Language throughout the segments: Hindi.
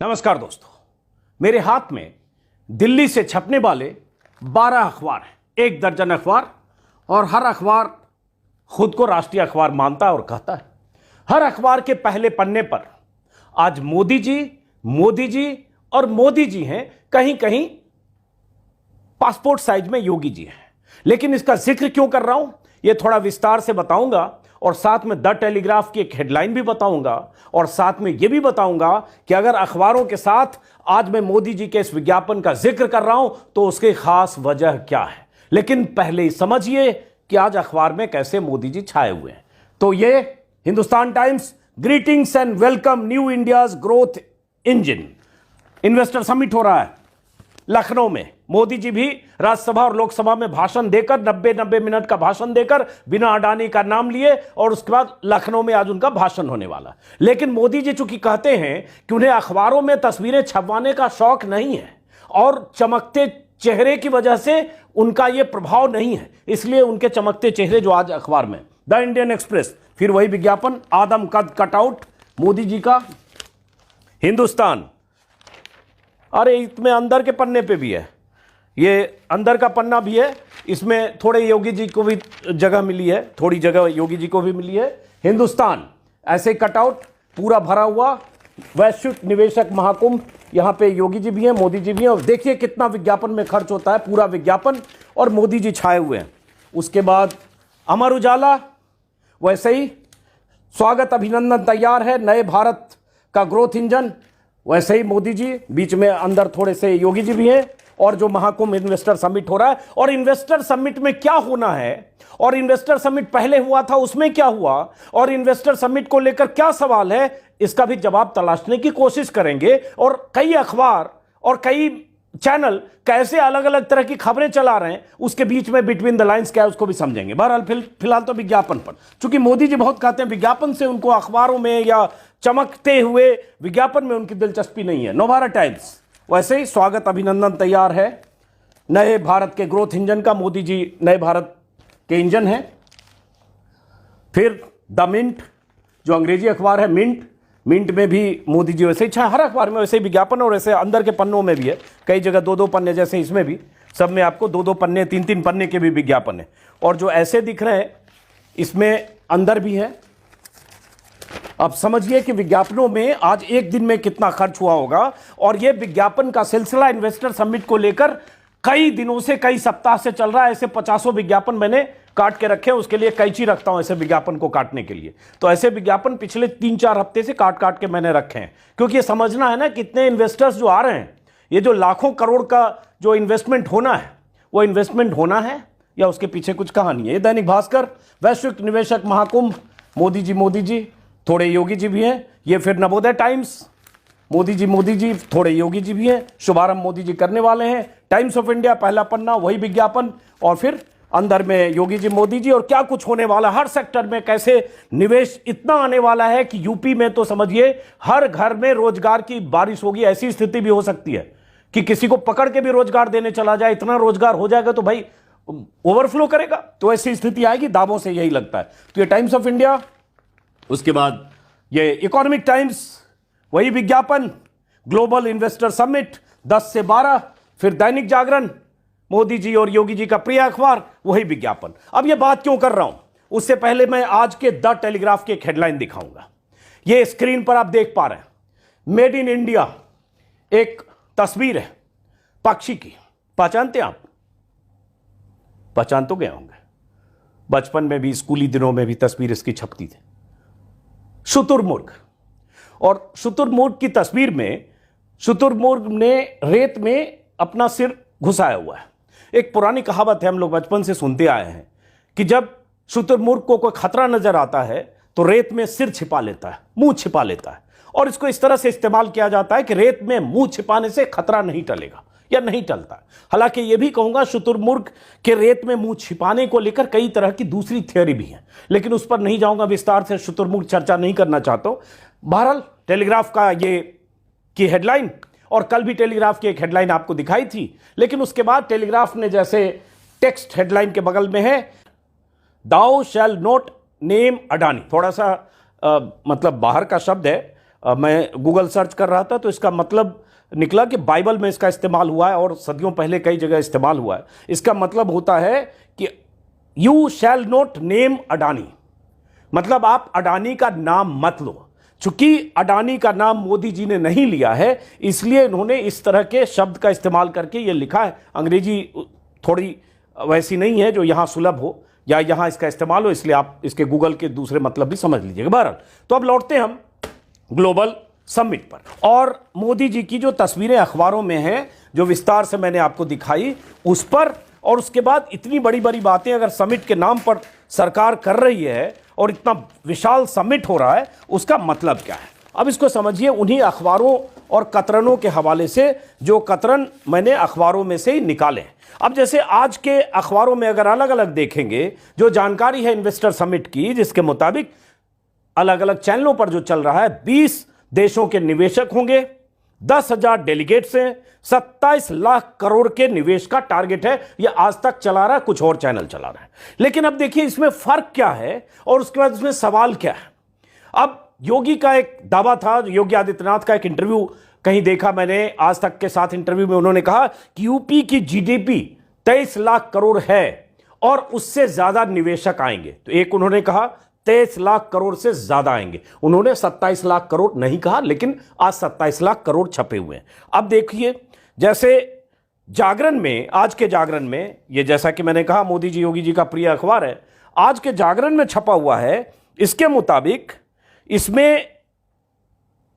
नमस्कार दोस्तों, मेरे हाथ में दिल्ली से छपने वाले 12 अखबार हैं, 1 दर्जन अखबार, और हर अखबार खुद को राष्ट्रीय अखबार मानता है और कहता है। हर अखबार के पहले पन्ने पर आज मोदी जी और मोदी जी हैं, कहीं कहीं पासपोर्ट साइज में योगी जी हैं। लेकिन इसका जिक्र क्यों कर रहा हूं, यह थोड़ा विस्तार से बताऊंगा, और साथ में द टेलीग्राफ की एक हेडलाइन भी बताऊंगा, और साथ में यह भी बताऊंगा कि अगर अखबारों के साथ आज मैं मोदी जी के इस विज्ञापन का जिक्र कर रहा हूं तो उसकी खास वजह क्या है। लेकिन पहले ही समझिए कि आज अखबार में कैसे मोदी जी छाए हुए हैं। तो ये Hindustan times, greetings and welcome new India's growth engine. Investor summit हो रहा है लखनऊ में। मोदी जी भी राज्यसभा और लोकसभा में भाषण देकर 90 मिनट का भाषण देकर बिना अडानी का नाम लिए, और उसके बाद लखनऊ में आज उनका भाषण होने वाला। लेकिन मोदी जी चूंकि कहते हैं कि उन्हें अखबारों में तस्वीरें छपवाने का शौक नहीं है और चमकते चेहरे की वजह से उनका यह प्रभाव नहीं है, इसलिए उनके चमकते चेहरे जो आज अखबार में, द इंडियन एक्सप्रेस, फिर वही विज्ञापन, आदम कद कटआउट मोदी जी का। हिंदुस्तान, अरे इसमें अंदर के पन्ने पे भी है, ये अंदर का पन्ना भी है, इसमें थोड़े योगी जी को भी जगह मिली है, थोड़ी जगह योगी जी को भी मिली है। हिंदुस्तान ऐसे कटआउट पूरा भरा हुआ, वैश्विक निवेशक महाकुंभ, यहां पे योगी जी भी हैं, मोदी जी भी हैं, और देखिए कितना विज्ञापन में खर्च होता है, पूरा विज्ञापन, और मोदी जी छाए हुए हैं। उसके बाद अमर उजाला, वैसे ही स्वागत अभिनंदन तैयार है नए भारत का ग्रोथ इंजन, वैसे ही मोदी जी, बीच में अंदर थोड़े से योगी जी भी हैं। और जो महाकुंभ इन्वेस्टर समिट हो रहा है, और इन्वेस्टर समिट में क्या होना है, और इन्वेस्टर समिट पहले हुआ था उसमें क्या हुआ, और इन्वेस्टर समिट को लेकर क्या सवाल है, इसका भी जवाब तलाशने की कोशिश करेंगे। और कई अखबार और कई चैनल कैसे अलग अलग तरह की खबरें चला रहे हैं, उसके बीच में बिटवीन द लाइंस क्या है उसको भी समझेंगे। बहरहाल फिलहाल तो विज्ञापन पर, चूंकि मोदी जी बहुत कहते हैं विज्ञापन से उनको अखबारों में या चमकते हुए विज्ञापन में उनकी दिलचस्पी नहीं है। नवभारत टाइम्स, वैसे ही स्वागत अभिनंदन तैयार है नए भारत के ग्रोथ इंजन का, मोदी जी नए भारत के इंजन हैं। फिर द मिंट, जो अंग्रेजी अखबार है, मिंट में भी मोदी जी वैसे ही, हर अखबार में वैसे ही विज्ञापन, और ऐसे अंदर के पन्नों में भी है, कई जगह 2-2 पन्ने, जैसे इसमें भी, सब में आपको 2-2 पन्ने, 3-3 पन्ने के भी विज्ञापन है। और जो ऐसे दिख रहे हैं इसमें अंदर भी है। अब समझिए कि विज्ञापनों में आज एक दिन में कितना खर्च हुआ होगा, और यह विज्ञापन का सिलसिला इन्वेस्टर समिट को लेकर कई दिनों से, कई सप्ताह से चल रहा है। ऐसे 50 विज्ञापन मैंने काट के रखे हैं, उसके लिए कैंची रखता हूं ऐसे विज्ञापन को काटने के लिए। तो ऐसे विज्ञापन पिछले 3-4 हफ्ते से काट के मैंने रखे हैं, क्योंकि ये समझना है ना कितने इन्वेस्टर्स जो आ रहे हैं, ये जो लाखों करोड़ का जो इन्वेस्टमेंट होना है, वो इन्वेस्टमेंट होना है या उसके पीछे कुछ कहानी है। ये दैनिक भास्कर, वैश्विक निवेशक महाकुंभ, मोदी जी, थोड़े योगी जी भी हैं। ये फिर नवोदय टाइम्स, मोदी जी, थोड़े योगी जी भी हैं, शुभारंभ मोदी जी करने वाले हैं। टाइम्स ऑफ इंडिया, पहला पन्ना, वही विज्ञापन, और फिर अंदर में योगी जी, मोदी जी, और क्या कुछ होने वाला, हर सेक्टर में कैसे निवेश इतना आने वाला है कि यूपी में तो समझिए हर घर में रोजगार की बारिश होगी। ऐसी स्थिति भी हो सकती है कि किसी को पकड़ के भी रोजगार देने चला जाए, इतना रोजगार हो जाएगा तो भाई ओवरफ्लो करेगा, तो ऐसी स्थिति आएगी, दावों से यही लगता है। तो ये टाइम्स ऑफ इंडिया, उसके बाद ये इकोनॉमिक टाइम्स, वही विज्ञापन, ग्लोबल इन्वेस्टर समिट 10 से 12, फिर दैनिक जागरण, मोदी जी और योगी जी का प्रिय अखबार, वही विज्ञापन। अब ये बात क्यों कर रहा हूं, उससे पहले मैं आज के द टेलीग्राफ की एक हेडलाइन दिखाऊंगा। ये स्क्रीन पर आप देख पा रहे हैं, मेड इन इंडिया, एक तस्वीर है पक्षी की। पहचानते हैं आप? पहचान तो गए होंगे, बचपन में भी, स्कूली दिनों में भी तस्वीर इसकी छपती थी, शुतुरमुर्ग। और शुतुरमुर्ग की तस्वीर में शुतुरमुर्ग ने रेत में अपना सिर घुसाया हुआ है। एक पुरानी कहावत है, हम लोग बचपन से सुनते आए हैं कि जब शुतुरमुर्ग को कोई खतरा नजर आता है तो रेत में सिर छिपा लेता है, मुंह छिपा लेता है, और इसको इस तरह से इस्तेमाल किया जाता है कि रेत में मुंह छिपाने से खतरा नहीं टलेगा या नहीं टलता। हालांकि यह भी कहूंगा, शुतुरमुर्ग के रेत में मुंह छिपाने को लेकर कई तरह की दूसरी थ्योरी भी है, लेकिन उस पर नहीं जाऊंगा विस्तार से, शुतुरमुर्ग चर्चा नहीं करना चाहता हूं। बहरहाल टेलीग्राफ का ये की हेडलाइन, और कल भी टेलीग्राफ की एक हेडलाइन आपको दिखाई थी, लेकिन उसके बाद टेलीग्राफ ने जैसे टेक्स्ट हेडलाइन के बगल में है, दाउ शैल नॉट नेम अडानी, थोड़ा सा मतलब बाहर का शब्द है, मैं गूगल सर्च कर रहा था तो इसका मतलब निकला कि बाइबल में इसका इस्तेमाल हुआ है और सदियों पहले कई जगह इस्तेमाल हुआ है। इसका मतलब होता है कि you shall not name Adani, मतलब आप अडानी का नाम मत लो। चूंकि अडानी का नाम मोदी जी ने नहीं लिया है, इसलिए इन्होंने इस तरह के शब्द का इस्तेमाल करके ये लिखा है। अंग्रेजी थोड़ी वैसी नहीं है जो यहां सुलभ हो या यहां इसका इस्तेमाल हो, इसलिए आप इसके गूगल के दूसरे मतलब भी समझ लीजिएगा। बहरहाल, तो अब लौटते हम ग्लोबल समिट पर। और मोदी जी की जो तस्वीरें अखबारों में हैं, जो विस्तार से मैंने आपको दिखाई उस पर, और उसके बाद इतनी बड़ी बड़ी बातें अगर समिट के नाम पर सरकार कर रही है और इतना विशाल समिट हो रहा है, उसका मतलब क्या है। अब इसको समझिए उन्हीं अखबारों और कतरनों के हवाले से, जो कतरन मैंने अखबारों में से ही निकाले। अब जैसे आज के अखबारों में अगर अलग अलग देखेंगे, जो जानकारी है इन्वेस्टर समिट की, जिसके मुताबिक अलग अलग चैनलों पर जो चल रहा है, 20 देशों के निवेशक होंगे, 10,000 डेलीगेट्स हैं, 27 लाख करोड़ के निवेश का टारगेट है। यह आज तक चला रहा है, कुछ और चैनल चला रहा है। लेकिन अब देखिए इसमें फर्क क्या है और उसके बाद इसमें सवाल क्या है। अब योगी का एक दावा था, योगी आदित्यनाथ का एक इंटरव्यू कहीं देखा मैंने आज तक के साथ इंटरव्यू में, उन्होंने कहा कि यूपी की जीडीपी 23 लाख करोड़ है और उससे ज्यादा निवेशक आएंगे। तो एक उन्होंने कहा 23 लाख करोड़ से ज्यादा आएंगे, उन्होंने 27 लाख करोड़ नहीं कहा, लेकिन आज 27 लाख करोड़ छपे हुए हैं। अब देखिए जैसे जागरण में, आज के जागरण में, ये जैसा कि मैंने कहा मोदी जी योगी जी का प्रिय अखबार है, आज के जागरण में छपा हुआ है, इसके मुताबिक इसमें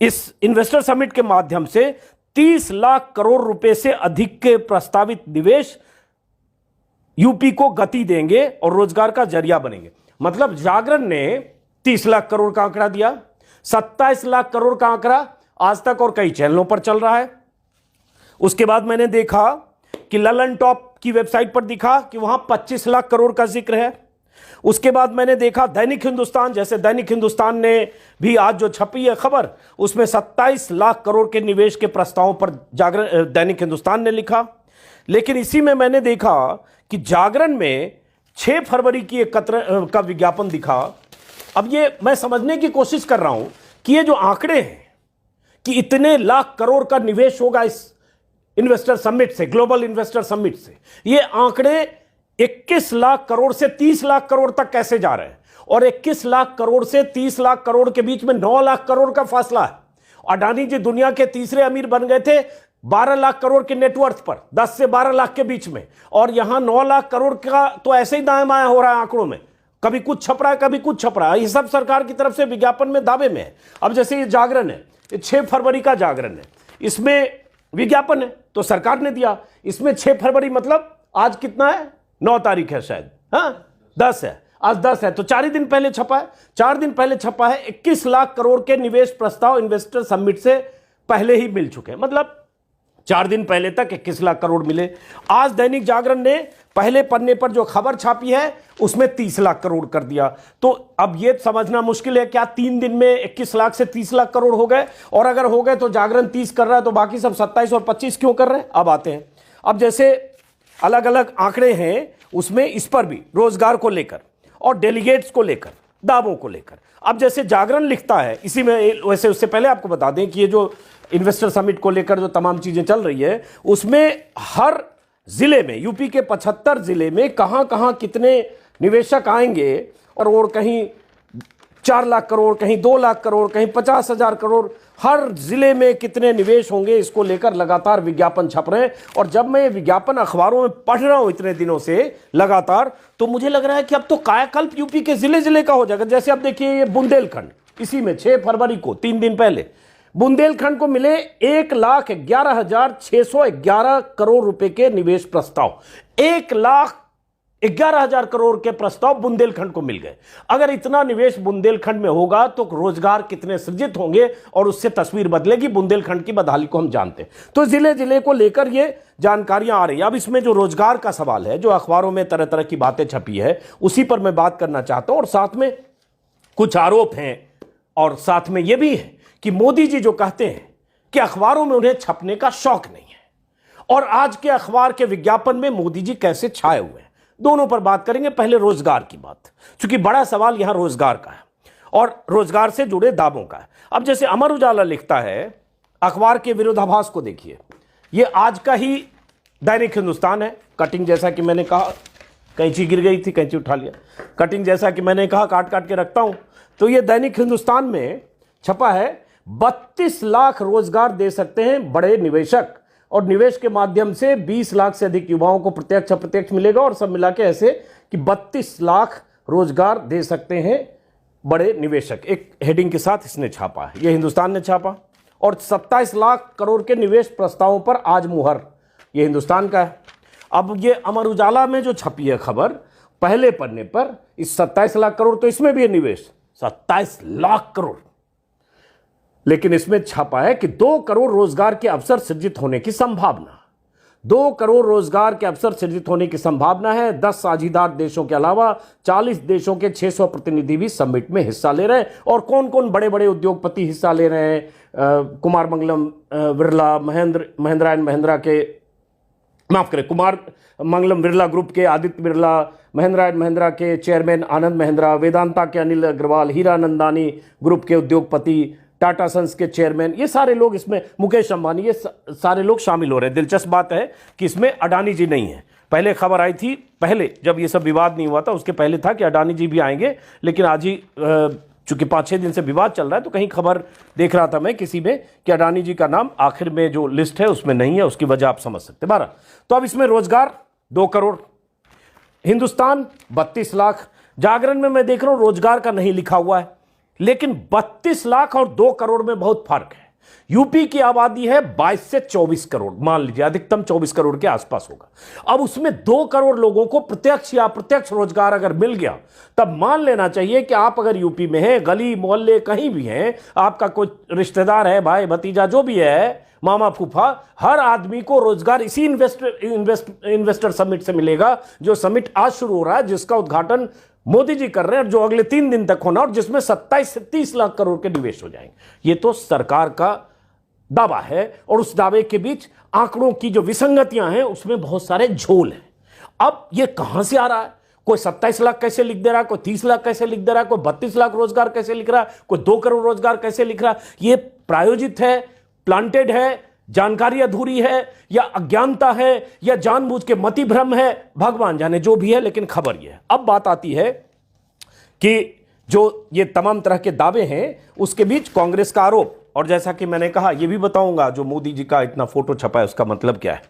इस इन्वेस्टर समिट के माध्यम से 30 लाख करोड़ रुपए से अधिक के प्रस्तावित निवेश यूपी को गति देंगे और रोजगार का जरिया बनेंगे। मतलब जागरण ने 30 लाख करोड़ का आंकड़ा दिया, 27 लाख करोड़ का आंकड़ा आज तक और कई चैनलों पर चल रहा है। उसके बाद मैंने देखा कि ललन टॉप की वेबसाइट पर दिखा कि वहां 25 लाख करोड़ का जिक्र है। उसके बाद मैंने देखा दैनिक हिंदुस्तान, जैसे दैनिक हिंदुस्तान ने भी आज जो छपी है खबर, उसमें 27 लाख करोड़ के निवेश के प्रस्तावों पर जागरण दैनिक हिंदुस्तान ने लिखा। लेकिन इसी में मैंने देखा कि जागरण में 6 फरवरी की एक का विज्ञापन दिखा। अब ये मैं समझने की कोशिश कर रहा हूं कि ये जो आंकड़े हैं कि इतने लाख करोड़ का निवेश होगा इस इन्वेस्टर समिट से, ग्लोबल इन्वेस्टर समिट से, ये आंकड़े 21 लाख करोड़ से 30 लाख करोड़ तक कैसे जा रहे हैं। और 21 लाख करोड़ से 30 लाख करोड़ के बीच में 9 लाख करोड़ का फासला है। अडानी जी दुनिया के तीसरे अमीर बन गए थे 12 लाख करोड़ के नेटवर्थ पर, 10 से 12 लाख के बीच में, और यहां 9 लाख करोड़ का तो ऐसे ही दाएं बाएं हो रहा है आंकड़ों में, कभी कुछ छप रहा है कभी कुछ छप रहा है। ये सब सरकार की तरफ से विज्ञापन में दावे में है। अब जैसे ये जागरण है, ये 6 फरवरी का जागरण है, इसमें विज्ञापन है तो सरकार ने दिया। इसमें 6 फरवरी मतलब आज कितना है, 9 तारीख है शायद, हाँ 10 है, आज 10 है, तो 4 ही दिन पहले छपा है। 4 दिन पहले छपा है। 21 लाख करोड़ के निवेश प्रस्ताव इन्वेस्टर समिट से पहले ही मिल चुके हैं, मतलब 4 दिन पहले तक 21 लाख करोड़ मिले। आज दैनिक जागरण ने पहले पन्ने पर जो खबर छापी है उसमें 30 लाख करोड़ कर दिया। तो अब यह समझना मुश्किल है क्या 3 दिन में 21 लाख से 30 लाख करोड़ हो गए, और अगर हो गए तो जागरण 30 कर रहा है तो बाकी सब 27 और 25 क्यों कर रहे हैं। अब आते हैं, अब जैसे अलग अलग आंकड़े हैं उसमें इस पर भी रोजगार को लेकर और डेलीगेट्स को लेकर, दावों को लेकर। अब जैसे जागरण लिखता है इसी में, वैसे उससे पहले आपको बता दें कि ये जो इन्वेस्टर समिट को लेकर जो तमाम चीजें चल रही है उसमें हर जिले में, यूपी के 75 जिले में कहां कहां कितने निवेशक आएंगे, और कहीं 4 लाख करोड़, कहीं 2 लाख करोड़, कहीं 50,000 करोड़, हर जिले में कितने निवेश होंगे, इसको लेकर लगातार विज्ञापन छप रहे हैं। और जब मैं ये विज्ञापन अखबारों में पढ़ रहा हूं इतने दिनों से लगातार, तो मुझे लग रहा है कि अब तो कायाकल्प यूपी के जिले जिले का हो जाएगा। जैसे अब देखिए ये बुंदेलखंड, इसी में 6 फरवरी को 3 दिन पहले बुंदेलखंड को मिले 1,11,611 करोड़ रुपए के निवेश प्रस्ताव। 1,11,000 करोड़ के प्रस्ताव बुंदेलखंड को मिल गए। अगर इतना निवेश बुंदेलखंड में होगा तो रोजगार कितने सृजित होंगे और उससे तस्वीर बदलेगी। बुंदेलखंड की बदहाली को हम जानते हैं। तो जिले जिले को लेकर ये जानकारियां आ रही है। अब इसमें जो रोजगार का सवाल है, जो अखबारों में तरह तरह की बातें छपी है, उसी पर मैं बात करना चाहता हूं। और साथ में कुछ आरोप हैं, और साथ में यह भी है कि मोदी जी जो कहते हैं कि अखबारों में उन्हें छपने का शौक नहीं है, और आज के अखबार के विज्ञापन में मोदी जी कैसे छाए हुए हैं, दोनों पर बात करेंगे। पहले रोजगार की बात, क्योंकि बड़ा सवाल यहां रोजगार का है। और रोजगार से जुड़े दावों का। अब जैसे अमर उजाला लिखता है, अखबार के विरोधाभास को देखिए, ये आज का ही दैनिक हिंदुस्तान है। कटिंग जैसा कि मैंने कहा, कैंची गिर गई थी, कैंची उठा लिया। कटिंग जैसा कि मैंने कहा, काट काट के रखता हूं। तो ये दैनिक हिंदुस्तान में छपा है, 32 लाख रोजगार दे सकते हैं बड़े निवेशक, और निवेश के माध्यम से 20 लाख से अधिक युवाओं को प्रत्यक्ष अप्रत्यक्ष मिलेगा, और सब मिला के ऐसे कि 32 लाख रोजगार दे सकते हैं बड़े निवेशक। एक हेडिंग के साथ इसने छापा है, ये हिंदुस्तान ने छापा। और 27 लाख करोड़ के निवेश प्रस्तावों पर आज मुहर, ये हिंदुस्तान का है। अब ये अमर उजाला में जो छपी है खबर, पहले पन्ने पर इस 27 लाख करोड़, तो इसमें भी है निवेश 27 लाख करोड़, लेकिन इसमें छपा है कि 2 करोड़ रोजगार के अवसर सृजित होने की संभावना। 2 करोड़ रोजगार के अवसर सृजित होने की संभावना है। 10 साझीदार देशों के अलावा 40 देशों के 600 प्रतिनिधि भी समिट में हिस्सा ले रहे हैं। और कौन कौन बड़े बड़े उद्योगपति हिस्सा ले रहे हैं? कुमार मंगलम बिरला, महिंद्रा एंड महिंद्रा के, माफ करें, कुमार मंगलम बिरला ग्रुप के आदित्य बिरला, महिंद्रा एंड महिंद्रा के चेयरमैन आनंद महिंद्रा, वेदांता के अनिल अग्रवाल, हीरानंदानी ग्रुप के उद्योगपति, टाटा सन्स के चेयरमैन, ये सारे लोग इसमें, मुकेश अंबानी, ये सारे लोग शामिल हो रहे हैं। दिलचस्प बात है कि इसमें अडानी जी नहीं है। पहले खबर आई थी, पहले जब ये सब विवाद नहीं हुआ था उसके पहले था कि अडानी जी भी आएंगे, लेकिन आज ही चूंकि 5-6 दिन से विवाद चल रहा है तो कहीं खबर देख रहा था मैं किसी में कि अडानी जी का नाम आखिर में जो लिस्ट है उसमें नहीं है। उसकी वजह आप समझ सकते। 12 तो अब इसमें रोजगार 2 करोड़, हिंदुस्तान 32 लाख, जागरण में मैं देख रहा हूं रोजगार का नहीं लिखा हुआ है, लेकिन 32 लाख और 2 करोड़ में बहुत फर्क है। यूपी की आबादी है 22 से 24 करोड़, मान लीजिए अधिकतम 24 करोड़ के आसपास होगा। अब उसमें 2 करोड़ लोगों को प्रत्यक्ष या अप्रत्यक्ष रोजगार अगर मिल गया, तब मान लेना चाहिए कि आप अगर यूपी में हैं, गली मोहल्ले कहीं भी हैं, आपका कोई रिश्तेदार है, भाई भतीजा जो भी है, मामा फूफा, हर आदमी को रोजगार इसी इन्वेस्टर समिट से मिलेगा, जो समिट आज शुरू हो रहा है, जिसका उद्घाटन मोदी जी कर रहे हैं, और जो अगले 3 दिन तक होना, और जिसमें 27 से 30 लाख करोड़ के निवेश हो जाएंगे। ये तो सरकार का दावा है, और उस दावे के बीच आंकड़ों की जो विसंगतियां हैं उसमें बहुत सारे झोल हैं। अब ये कहां से आ रहा है? कोई 27 लाख कैसे लिख दे रहा है, कोई 30 लाख कैसे लिख दे रहा है, कोई 32 लाख रोजगार कैसे लिख रहा है, कोई 2 करोड़ रोजगार कैसे लिख रहा है? ये प्रायोजित है, प्लांटेड है, जानकारी अधूरी है, या अज्ञानता है, या जानबूझ के मति भ्रम है, भगवान जाने, जो भी है, लेकिन खबर यह है। अब बात आती है कि जो ये तमाम तरह के दावे हैं उसके बीच कांग्रेस का आरोप, और जैसा कि मैंने कहा, यह भी बताऊंगा जो मोदी जी का इतना फोटो छपा है उसका मतलब क्या है।